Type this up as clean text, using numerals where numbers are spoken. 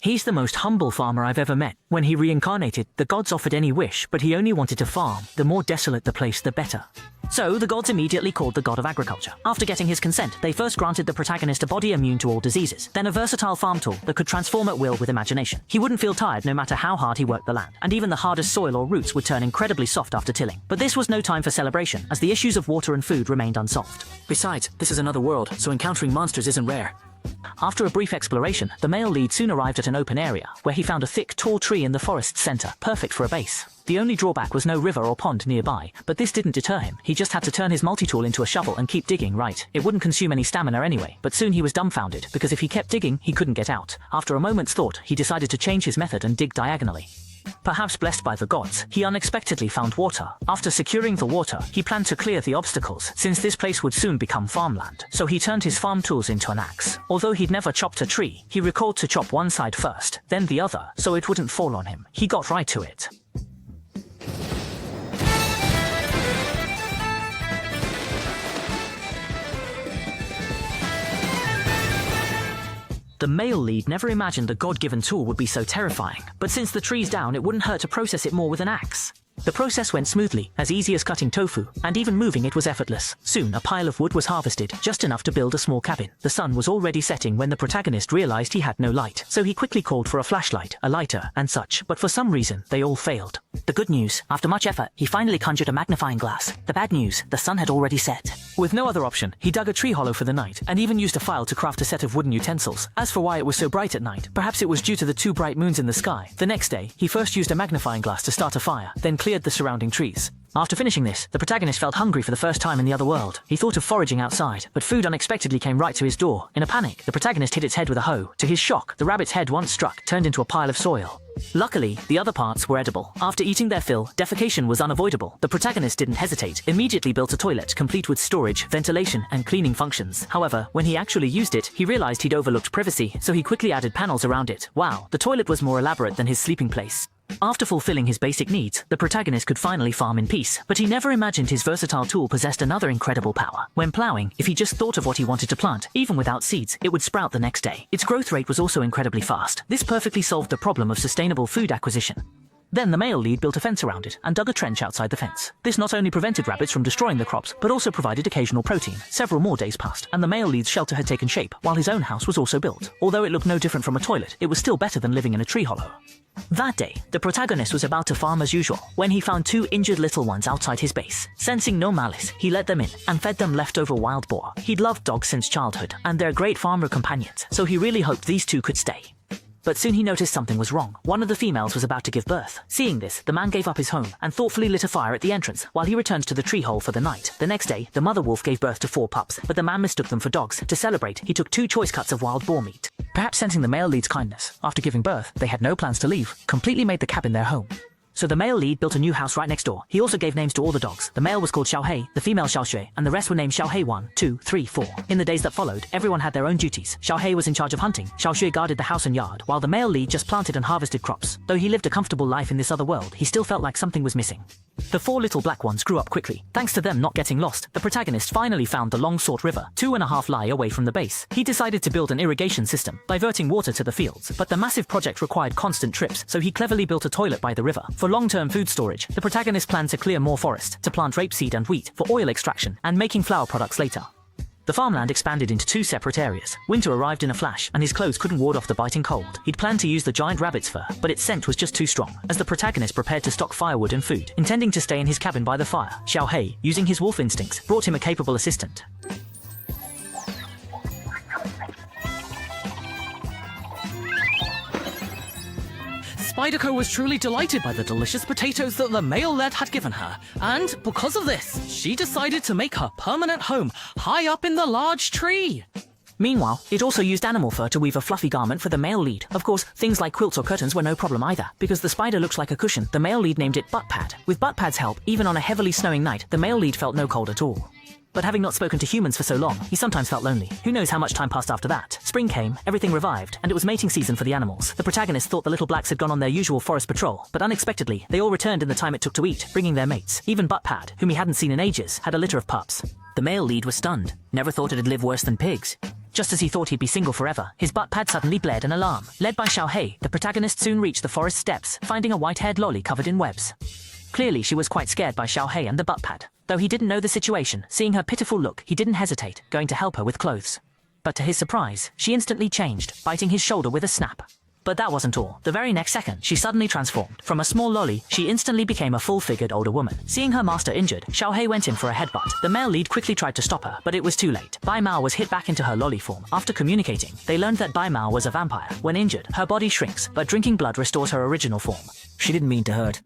He's the most humble farmer I've ever met. When he reincarnated, the gods offered any wish, but he only wanted to farm. The more desolate the place, the better. So, the gods immediately called the god of agriculture. After getting his consent, they first granted the protagonist a body immune to all diseases, then a versatile farm tool that could transform at will with imagination. He wouldn't feel tired no matter how hard he worked the land, and even the hardest soil or roots would turn incredibly soft after tilling. But this was no time for celebration, as the issues of water and food remained unsolved. Besides, this is another world, so encountering monsters isn't rare. After a brief exploration, the male lead soon arrived at an open area, where he found a thick, tall tree in the forest's center, perfect for a base. The only drawback was no river or pond nearby, but this didn't deter him. He just had to turn his multi-tool into a shovel and keep digging right. It wouldn't consume any stamina anyway, but soon he was dumbfounded, because if he kept digging, he couldn't get out. After a moment's thought, he decided to change his method and dig diagonally. Perhaps blessed by the gods, he unexpectedly found water. After securing the water, he planned to clear the obstacles, since this place would soon become farmland. So he turned his farm tools into an axe. Although he'd never chopped a tree, he recalled to chop one side first, then the other, so it wouldn't fall on him. He got right to it. The male lead never imagined the god-given tool would be so terrifying, but since the tree's down, it wouldn't hurt to process it more with an axe. The process went smoothly, as easy as cutting tofu, and even moving it was effortless. Soon, a pile of wood was harvested, just enough to build a small cabin. The sun was already setting when the protagonist realized he had no light, so he quickly called for a flashlight, a lighter, and such, but for some reason, they all failed. The good news, after much effort, he finally conjured a magnifying glass. The bad news, the sun had already set. With no other option, he dug a tree hollow for the night, and even used a file to craft a set of wooden utensils. As for why it was so bright at night, perhaps it was due to the 2 bright moons in the sky. The next day, he first used a magnifying glass to start a fire, then cleared the surrounding trees. After finishing this, the protagonist felt hungry for the first time in the other world. He thought of foraging outside, but food unexpectedly came right to his door. In a panic, the protagonist hit its head with a hoe. To his shock, the rabbit's head once struck turned into a pile of soil. Luckily, the other parts were edible. After eating their fill, defecation was unavoidable. The protagonist didn't hesitate, immediately built a toilet complete with storage, ventilation, and cleaning functions. However, when he actually used it, he realized he'd overlooked privacy, so he quickly added panels around it. Wow, the toilet was more elaborate than his sleeping place. After fulfilling his basic needs, the protagonist could finally farm in peace, but he never imagined his versatile tool possessed another incredible power. When plowing, if he just thought of what he wanted to plant, even without seeds, it would sprout the next day. Its growth rate was also incredibly fast. This perfectly solved the problem of sustainable food acquisition. Then the male lead built a fence around it and dug a trench outside the fence. This not only prevented rabbits from destroying the crops, but also provided occasional protein. Several more days passed, and the male lead's shelter had taken shape, while his own house was also built. Although it looked no different from a toilet, it was still better than living in a tree hollow. That day, the protagonist was about to farm as usual, when he found 2 injured little ones outside his base. Sensing no malice, he let them in, and fed them leftover wild boar. He'd loved dogs since childhood, and they're great farmer companions, so he really hoped these 2 could stay. But soon he noticed something was wrong. One of the females was about to give birth. Seeing this, the man gave up his home and thoughtfully lit a fire at the entrance while he returned to the tree hole for the night. The next day, the mother wolf gave birth to 4 pups, but the man mistook them for dogs. To celebrate, he took 2 choice cuts of wild boar meat. Perhaps sensing the male lead's kindness, after giving birth, they had no plans to leave, completely made the cabin their home. So the male lead built a new house right next door. He also gave names to all the dogs. The male was called Xiaohei, the female Xiaoshui, and the rest were named Xiaohei 1, 2, 3, 4. In the days that followed, everyone had their own duties. Xiaohei was in charge of hunting, Xiaoshui guarded the house and yard, while the male lead just planted and harvested crops. Though he lived a comfortable life in this other world, he still felt like something was missing. The 4 little black ones grew up quickly. Thanks to them not getting lost, the protagonist finally found the long-sought river, 2.5 li away from the base. He decided to build an irrigation system, diverting water to the fields. But the massive project required constant trips, so he cleverly built a toilet by the river. For long-term food storage, the protagonist planned to clear more forest, to plant rapeseed and wheat for oil extraction, and making flour products later. The farmland expanded into 2 separate areas. Winter arrived in a flash, and his clothes couldn't ward off the biting cold. He'd planned to use the giant rabbit's fur, but its scent was just too strong. As the protagonist prepared to stock firewood and food, intending to stay in his cabin by the fire, Xiaohei, using his wolf instincts, brought him a capable assistant. Spideyco was truly delighted by the delicious potatoes that the male lead had given her, and because of this, she decided to make her permanent home high up in the large tree. Meanwhile, it also used animal fur to weave a fluffy garment for the male lead. Of course, things like quilts or curtains were no problem either. Because the spider looks like a cushion, the male lead named it Butt Pad. With Butt Pad's help, even on a heavily snowing night, the male lead felt no cold at all. But having not spoken to humans for so long, he sometimes felt lonely. Who knows how much time passed after that? Spring came, everything revived, and it was mating season for the animals. The protagonist thought the little blacks had gone on their usual forest patrol, but unexpectedly, they all returned in the time it took to eat, bringing their mates. Even Butt Pad, whom he hadn't seen in ages, had a litter of pups. The male lead was stunned. Never thought it'd live worse than pigs. Just as he thought he'd be single forever, his butt pad suddenly blared an alarm. Led by Xiaohei, the protagonist soon reached the forest steps, finding a white-haired lolly covered in webs. Clearly she was quite scared by Xiaohei and the butt pad. Though he didn't know the situation, seeing her pitiful look, he didn't hesitate, going to help her with clothes. But to his surprise, she instantly changed, biting his shoulder with a snap. But that wasn't all. The very next second, she suddenly transformed. From a small lolly, she instantly became a full-figured older woman. Seeing her master injured, Xiaohei went in for a headbutt. The male lead quickly tried to stop her, but it was too late. Bai Mao was hit back into her lolly form. After communicating, they learned that Bai Mao was a vampire. When injured, her body shrinks, but drinking blood restores her original form. She didn't mean to hurt.